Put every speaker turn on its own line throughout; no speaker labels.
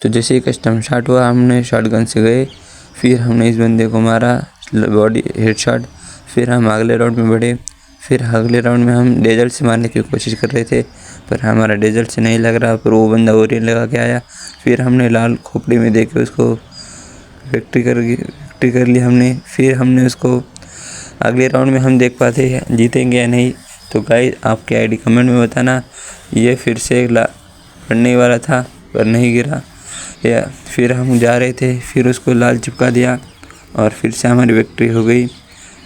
तो जैसे ही custom start हुआ हमने शॉटगन से गए, फिर हमने इस बंदे को मारा बॉडी हेडशॉट। फिर हम अगले राउंड में बढ़े। फिर अगले राउंड में हम डेजर्ट से मारने की कोशिश कर रहे थे, पर हमारा डेजर्ट से नहीं लग रहा, पर वो बंदा और ही लगा के आया। फिर हमने लाल खोपड़ी में देके उसको विक्ट्री कर ली हमने। फिर हमने उसको अगले राउंड में हम देख पाते हैं जीतेंगे या नहीं। तो गाइस आपके आईडी कमेंट में बताना। ये फिर से पड़ने वाला था पर नहीं गिरा। या फिर हम जा रहे थे, फिर उसको लाल चिपका दिया और फिर से हमारी विक्ट्री हो गई।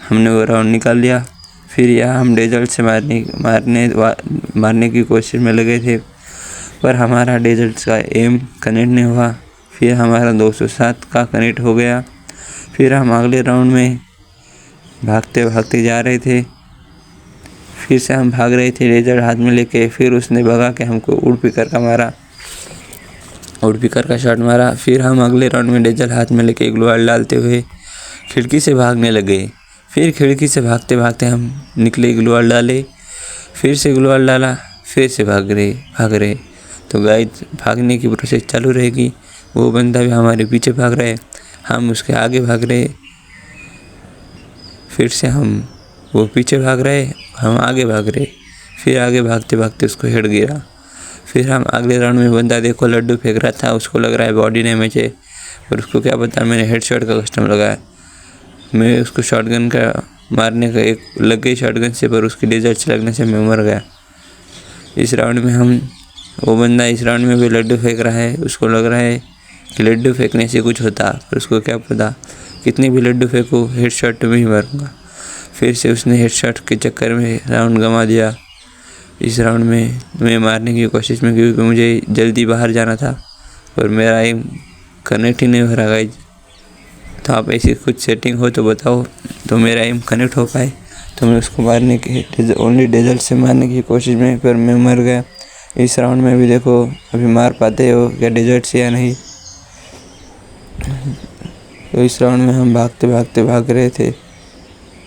हमने वो राउंड निकाल लिया। फिर यहाँ हम डेजर्ट से मारने की कोशिश में लगे थे, पर हमारा डेजर्ट का एम कनेक्ट नहीं हुआ। फिर हमारा 207 का कनेक्ट हो गया। फिर हम अगले राउंड में भागते भागते जा रहे थे। फिर से हम भाग रहे थे डेजर्ट हाथ में लेके। फिर उसने भगा के हमको उड़ पिकर का शॉट मारा। फिर हम अगले राउंड में डेजर्ट हाथ में लेके ग्लोवाल डालते हुए खिड़की से भागने लगे। फिर खिड़की से भागते भागते हम निकले, ग्लोवाल डाले, फिर से ग्लोवाल डाला, फिर से भाग रहे। तो गाइस भागने की प्रोसेस चालू रहेगी। वो बंदा भी हमारे पीछे भाग रहा है, हम उसके आगे भाग रहे। फिर से वो पीछे भाग रहे, हम आगे भाग रहे। फिर आगे भागते भागते उसको हेड गिरा। फिर हम अगले राउंड में बंदा देखो लड्डू फेंक रहा था, उसको लग रहा है बॉडी डैमेज है, और उसको क्या पता मैंने हेडशॉट का कस्टम लगाया। मैं उसको शॉटगन का मारने का एक लग गई शॉटगन से, पर उसकी डेजर्ट से लगने से मैं मर गया। इस राउंड में वो बंदा इस राउंड में भी लड्डू फेंक रहा है, उसको लग रहा है कि लड्डू फेंकने से कुछ होता, पर उसको क्या पता कितने भी लड्डू फेंको हेडशॉट में ही मारूंगा। फिर से उसने हेडशॉट के चक्कर में राउंड गंवा दिया। इस राउंड में मैं मारने की कोशिश में, क्योंकि मुझे जल्दी बाहर जाना था, पर मेरा एम कनेक्ट ही नहीं हो रहा गाइस। तो आप ऐसी कुछ सेटिंग हो तो बताओ, तो मेरा एम कनेक्ट हो पाए। तो मैं उसको मारने की ओनली डेजर्ट से मारने की कोशिश में, पर मैं मर गया। इस राउंड में भी देखो अभी मार पाते हो क्या डेजर्ट से या नहीं। तो इस राउंड में हम भागते भागते भाग रहे थे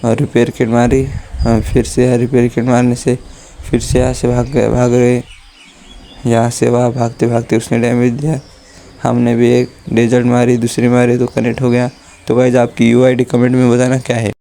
और रिपेयर किट मारी। हम फिर से रिपेयर किट मारने से फिर से यहाँ से भाग रहे। यहाँ से वहाँ भागते भागते उसने डैमेज दिया। हमने भी एक डेजर्ट मारी, दूसरी मारी तो कनेक्ट हो गया। तो गाइस आपकी यूआईडी कमेंट में बताना क्या है।